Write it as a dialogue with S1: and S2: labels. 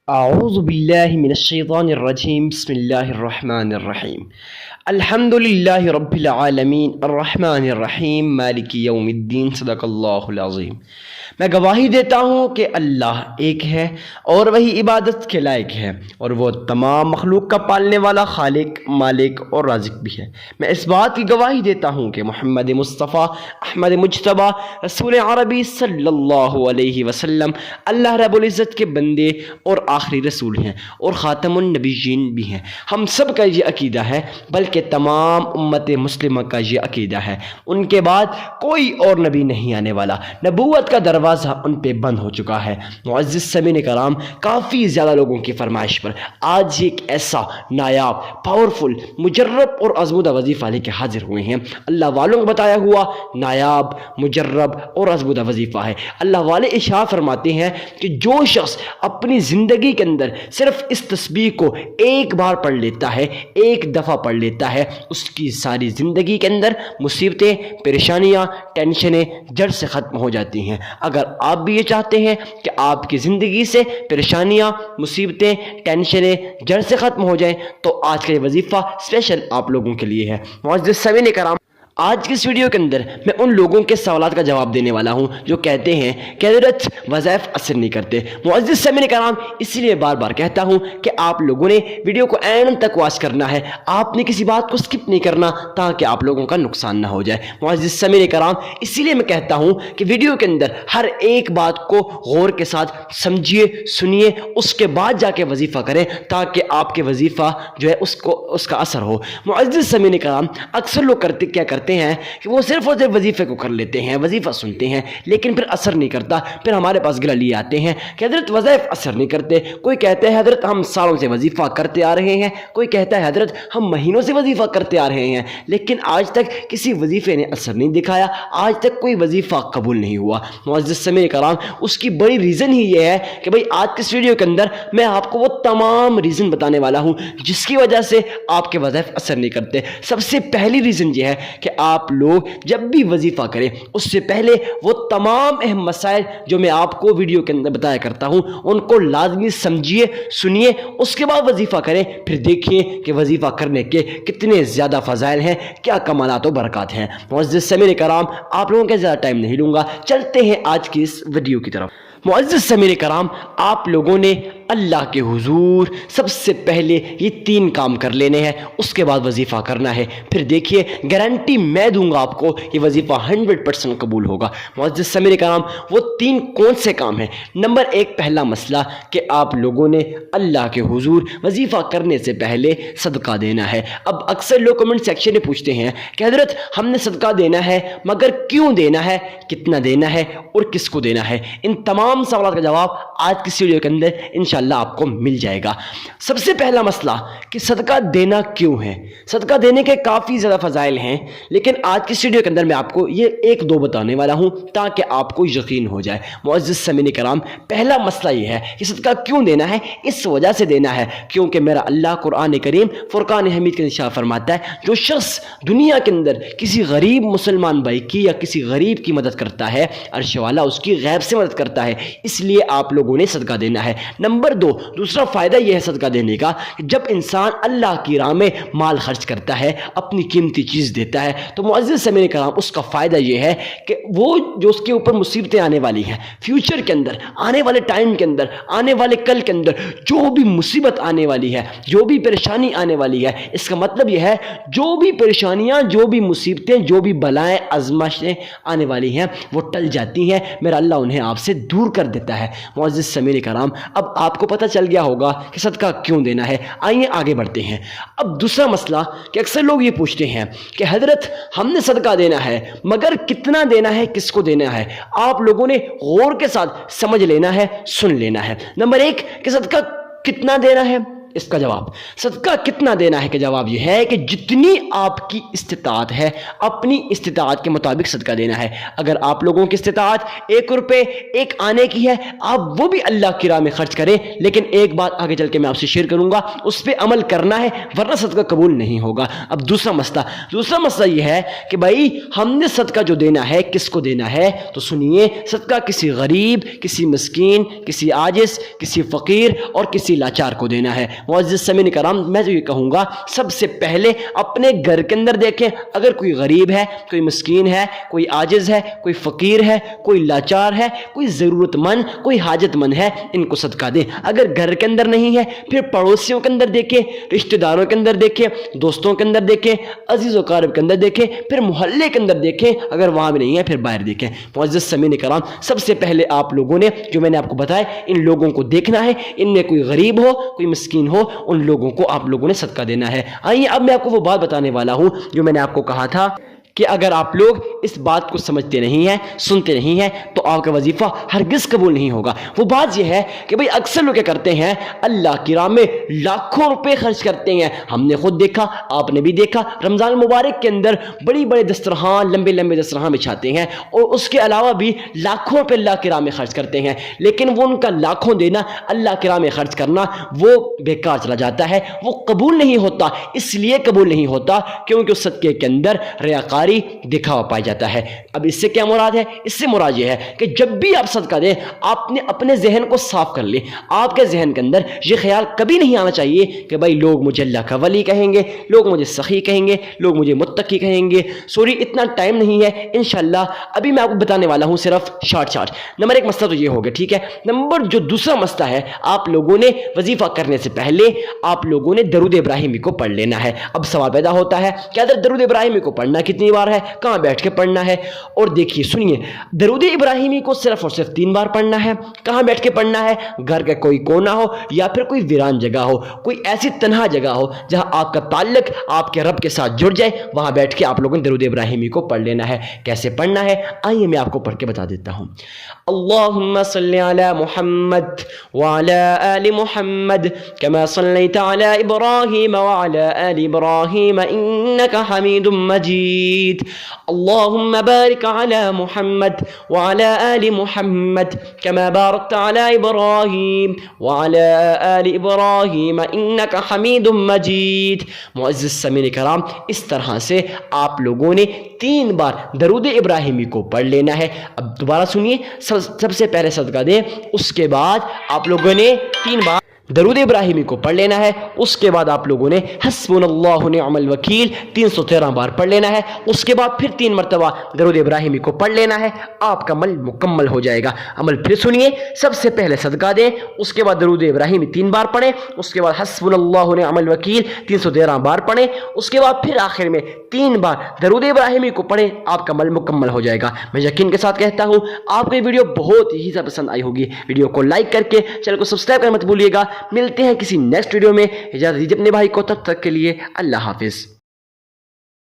S1: أعوذ بالله من الشيطان الرجيم بسم الله الرحمن الرحيم الحمد لله رب العالمين الرحمن الرحیم مالک یوم الدین صدق اللہ العظیم۔ میں گواہی دیتا ہوں کہ اللہ ایک ہے اور وہی عبادت کے لائق ہے، اور وہ تمام مخلوق کا پالنے والا خالق، مالک اور رازق بھی ہے۔ میں اس بات کی گواہی دیتا ہوں کہ محمد مصطفیٰ احمد مجتبیٰ رسول عربی صلی اللہ علیہ وسلم اللہ رب العزت کے بندے اور آخری رسول ہیں اور خاتم النبیین بھی ہیں۔ ہم سب کا یہ عقیدہ ہے، بلکہ تمام امت مسلمہ کا یہ عقیدہ ہے، ان کے بعد کوئی اور نبی نہیں آنے والا، نبوت کا دروازہ ان پہ بند ہو چکا ہے۔ معزز سامعین کرام، کافی زیادہ لوگوں کی فرمائش پر آج ایک ایسا نایاب، پاورفل، مجرب اور آزمودہ وظیفہ لے کے حاضر ہوئے ہیں۔ اللہ والوں کو بتایا ہوا نایاب، مجرب اور آزمودہ وظیفہ ہے۔ اللہ والے ارشاد فرماتے ہیں کہ جو شخص اپنی زندگی کے اندر صرف اس تسبیح کو ایک بار پڑھ لیتا ہے، ایک دفعہ پڑھ لیتا ہے، اس کی ساری زندگی کے اندر مصیبتیں، پریشانیاں، ٹینشنیں جڑ سے ختم ہو جاتی ہیں۔ اگر آپ بھی یہ چاہتے ہیں کہ آپ کی زندگی سے پریشانیاں، مصیبتیں، ٹینشنیں جڑ سے ختم ہو جائیں، تو آج کا یہ وظیفہ اسپیشل آپ لوگوں کے لیے ہے۔ معزز سامعین کرام، آج کی اس ویڈیو کے اندر میں ان لوگوں کے سوالات کا جواب دینے والا ہوں جو کہتے ہیں کہ حضرت وظائف اثر نہیں کرتے۔ معزز سامعین کرام، اسی لیے بار بار کہتا ہوں کہ آپ لوگوں نے ویڈیو کو اینڈ تک واچ کرنا ہے، آپ نے کسی بات کو سکپ نہیں کرنا تاکہ آپ لوگوں کا نقصان نہ ہو جائے۔ معزز سامعین کرام، اسی لیے میں کہتا ہوں کہ ویڈیو کے اندر ہر ایک بات کو غور کے ساتھ سمجھیے، سنیے، اس کے بعد جا کے وظیفہ کریں تاکہ آپ کے وظیفہ جو ہے اس کا اثر ہو۔ معزز سامعین کرام، اکثر لوگ کیا کرتے ہیں کہ وہ صرف اور صرف وظیفے کو کر لیتے ہیں، وظیفہ سنتے ہیں، لیکن پھر اثر نہیں کرتا۔ پھر ہمارے پاس گلہ لیے آتے ہیں کہ حضرت وظائف اثر نہیں کرتے۔ کوئی کہتے ہیں حضرت ہم سالوں سے وظیفہ کرتے آ رہے ہیں، کوئی کہتا ہے حضرت ہم مہینوں سے وظیفہ کرتے آ رہے ہیں، لیکن آج تک کسی وظیفے نے اثر نہیں دکھایا، آج تک کوئی وظیفہ قبول نہیں ہوا۔ معزز سامعین کرام، اس کی بڑی ریزن ہی یہ ہے کہ بھئی آج کی اس ویڈیو کے اندر میں آپ کو وہ تمام ریزن بتانے والا ہوں جس کی وجہ سے آپ کے وظائف اثر نہیں کرتے۔ سب سے پہلی ریزن یہ ہے کہ آپ لوگ جب بھی وظیفہ کریں اس سے پہلے وہ تمام اہم مسائل جو میں آپ کو ویڈیو کے اندر بتایا کرتا ہوں ان کو لازمی سمجھیے، سنیے، اس کے بعد وظیفہ کریں، پھر دیکھیے کہ وظیفہ کرنے کے کتنے زیادہ فضائل ہیں، کیا کمالات و برکات ہیں۔ معزز سامعین کرام، آپ لوگوں کے زیادہ ٹائم نہیں لوں گا، چلتے ہیں آج کی اس ویڈیو کی طرف۔ معزز سامعین کرام، آپ لوگوں نے اللہ کے حضور سب سے پہلے یہ 3 کام کر لینے ہیں، اس کے بعد وظیفہ کرنا ہے، پھر دیکھیے گارنٹی میں دوں گا آپ کو یہ وظیفہ 100% قبول ہوگا۔ معزز سامعین کرام، وہ 3 کون سے کام ہیں؟ نمبر 1، پہلا مسئلہ کہ آپ لوگوں نے اللہ کے حضور وظیفہ کرنے سے پہلے صدقہ دینا ہے۔ اب اکثر لوگ کمنٹ سیکشن میں پوچھتے ہیں کہ حضرت ہم نے صدقہ دینا ہے مگر کیوں دینا ہے، کتنا دینا ہے اور کس کو دینا ہے؟ ان تمام سوالات کا جواب آج کی ویڈیو کے اندر انشاءاللہ آپ کو مل جائے گا۔ سب سے پہلا مسئلہ کہ صدقہ دینا کیوں ہے؟ صدقہ دینے کے کافی زیادہ فضائل ہیں، لیکن آج کی ویڈیو کے اندر میں آپ کو یہ 1-2 بتانے والا ہوں تاکہ آپ کو یقین ہو جائے۔ معزز سامعین کرام، پہلا مسئلہ یہ ہے کہ صدقہ کیوں دینا ہے؟ اس وجہ سے دینا ہے کیونکہ میرا اللہ قرآن کریم فرقان حمید کے ارشاد فرماتا ہے جو شخص دنیا کے اندر کسی غریب مسلمان بھائی کی یا کسی غریب کی مدد کرتا ہے، عرش والا اس کی غیب سے مدد کرتا ہے، اس لیے آپ لوگوں نے صدقہ دینا ہے۔ نمبر 2، دوسرا فائدہ یہ ہے صدقہ دینے کا کہ جب انسان اللہ کی راہ میں مال خرچ کرتا ہے، اپنی قیمتی چیز دیتا ہے، تو معزز سامعین کرام اس کا فائدہ یہ ہے کہ وہ جو اس کے اوپر مصیبتیں آنے والی ہیں، فیوچر کے اندر، آنے والے ٹائم کے اندر، آنے والے کل کے اندر جو بھی مصیبت آنے والی ہے، جو بھی پریشانی آنے والی ہے، اس کا مطلب یہ ہے جو بھی پریشانیاں، جو بھی مصیبتیں، جو بھی بلائیں، آزمائشیں آنے والی ہیں وہ ٹل جاتی ہیں، میرا اللہ انہیں آپ سے دور کر دیتا ہے۔ معزز سامعین کرام، اب آپ کو پتہ چل گیا ہوگا کہ صدقہ کیوں دینا ہے۔ آئیے آگے بڑھتے ہیں۔ اب دوسرا مسئلہ کہ اکثر لوگ یہ پوچھتے ہیں کہ حضرت ہم نے صدقہ دینا ہے مگر کتنا دینا ہے، کس کو دینا ہے؟ آپ لوگوں نے غور کے ساتھ سمجھ لینا ہے، سن لینا ہے۔ نمبر 1 کہ صدقہ کتنا دینا ہے، اس کا جواب صدقہ کتنا دینا ہے کہ جواب یہ ہے کہ جتنی آپ کی استطاعت ہے اپنی استطاعت کے مطابق صدقہ دینا ہے۔ اگر آپ لوگوں کی استطاعت 1 روپے 1 آنے کی ہے آپ وہ بھی اللہ کی راہ میں خرچ کریں، لیکن ایک بات آگے چل کے میں آپ سے شیئر کروں گا، اس پہ عمل کرنا ہے ورنہ صدقہ قبول نہیں ہوگا۔ اب دوسرا مسئلہ یہ ہے کہ بھائی ہم نے صدقہ جو دینا ہے کس کو دینا ہے؟ تو سنیے، صدقہ کسی غریب، کسی مسکین، کسی عاجز، کسی فقیر اور کسی لاچار کو دینا ہے۔ معزز سامعین کرام، میں تو یہ کہوں گا سب سے پہلے اپنے گھر کے اندر دیکھیں، اگر کوئی غریب ہے، کوئی مسکین ہے، کوئی عاجز ہے، کوئی فقیر ہے، کوئی لاچار ہے، کوئی ضرورت مند، کوئی حاجت مند ہے، ان کو صدقہ دیں۔ اگر گھر کے اندر نہیں ہے پھر پڑوسیوں کے اندر دیکھیں، رشتہ داروں کے اندر دیکھیں، دوستوں کے اندر دیکھیں، عزیز و اقارب کے اندر دیکھیں، پھر محلے کے اندر دیکھیں، اگر وہاں بھی نہیں ہے پھر باہر دیکھیں۔ معزز سامعین کرام، سب سے پہلے آپ لوگوں نے جو میں نے آپ کو بتایا ان لوگوں کو دیکھنا ہے، ان میں کوئی غریب ہو، کوئی مسکین ہو، ان لوگوں کو آپ لوگوں نے صدقہ دینا ہے۔ آئیے اب میں آپ کو وہ بات بتانے والا ہوں جو میں نے آپ کو کہا تھا کہ اگر آپ لوگ اس بات کو سمجھتے نہیں ہیں، سنتے نہیں ہیں، تو آپ کا وظیفہ ہرگز قبول نہیں ہوگا۔ وہ بات یہ ہے کہ بھئی اکثر لوگ کیا کرتے ہیں، اللہ کی راہ میں لاکھوں روپے خرچ کرتے ہیں۔ ہم نے خود دیکھا، آپ نے بھی دیکھا، رمضان المبارک کے اندر بڑی بڑے دسترخوان، لمبے لمبے دسترخوان بچھاتے ہیں اور اس کے علاوہ بھی لاکھوں روپے اللہ کی راہ میں خرچ کرتے ہیں، لیکن وہ ان کا لاکھوں دینا، اللہ کی راہ میں خرچ کرنا وہ بیکار چلا جاتا ہے، وہ قبول نہیں ہوتا۔ اس لیے قبول نہیں ہوتا کیونکہ اس صدقے کے اندر ریاکاری، دکھاوا پایا جاتا ہے۔ اب اس سے کیا مراد ہے؟ اس سے مراد یہ ہے کہ جب بھی آپ صدقہ دیں آپ نے اپنے ذہن کو صاف کر لیں۔ آپ کے ذہن کے اندر یہ خیال کبھی نہیں آنا چاہیے کہ بھائی لوگ مجھے اللہ کا ولی کہیں گے، لوگ مجھے سخی کہیں گے، لوگ مجھے متقی کہیں گے۔ سوری اتنا ٹائم نہیں ہے، انشاءاللہ ابھی میں آپ کو بتانے والا ہوں صرف شارٹ۔ نمبر 1 مسئلہ تو یہ ہو گیا، ٹھیک ہے۔ نمبر جو دوسرا مسئلہ ہے، آپ لوگوں نے وظیفہ کرنے سے پہلے آپ لوگوں نے درود ابراہیمی کو پڑھ لینا ہے۔ اب سوال پیدا ہوتا ہے کہ اگر درود ابراہیمی کو پڑھنا کتنی بار ہے، کہاں بیٹھ کے پڑھنا ہے؟ اور دیکھیے سنیے، درود ابراہیمی کو صرف اور صرف 3 بار پڑھنا ہے۔ کہاں بیٹھ کے پڑھنا ہے؟ گھر کا کوئی کونا ہو یا پھر کوئی ویران جگہ ہو، کوئی ایسی تنہا جگہ ہو جہاں آپ کا تعلق آپ کے رب کے ساتھ جڑ جائے، وہاں بیٹھ کے آپ لوگوں نے درود ابراہیمی کو پڑھ لینا ہے۔ کیسے پڑھنا ہے آئیے میں آپ کو پڑھ کے بتا دیتا ہوں۔ اللہم صلی علی محمد وعلی آل محمد کما صلیت علی ابراہیم وعلی آل ابراہیم انک حمید مجید۔ اللہم بارک علی محمد وعلی آل محمد کما بارکت علی ابراہیم وعلی آل ابراہیم انک حمید مجید۔ معزز سامعین کرام، اس طرح سے آپ لوگوں نے 3 بار درود ابراہیمی کو پڑھ لینا ہے۔ اب دوبارہ سنیے، سب سے پہلے صدقہ دیں، اس کے بعد آپ لوگوں نے 3 بار درود ابراہیمی کو پڑھ لینا ہے۔ اس کے بعد آپ لوگوں نے حسبنا اللہ نعم الوکیل 313 بار پڑھ لینا ہے۔ اس کے بعد پھر 3 مرتبہ درود ابراہیمی کو پڑھ لینا ہے، آپ کا عمل مکمل ہو جائے گا۔ عمل پھر سنیے، سب سے پہلے صدقہ دیں، اس کے بعد درود ابراہیمی 3 بار پڑھیں، اس کے بعد حسبنا اللہ نعم الوکیل 313 بار پڑھیں، اس کے بعد پھر آخر میں 3 بار درود ابراہیمی کو پڑھیں، آپ کا عمل مکمل ہو جائے گا۔ میں یقین کے ساتھ کہتا ہوں آپ کو یہ ویڈیو بہت ہی زیادہ پسند آئی ہوگی۔ ویڈیو کو لائک کر کے چینل کو سبسکرائب کرنا مت بھولیے گا۔ ملتے ہیں کسی نیکسٹ ویڈیو میں، اجازت دیجیے اپنے بھائی کو، تب تک کے لیے اللہ حافظ۔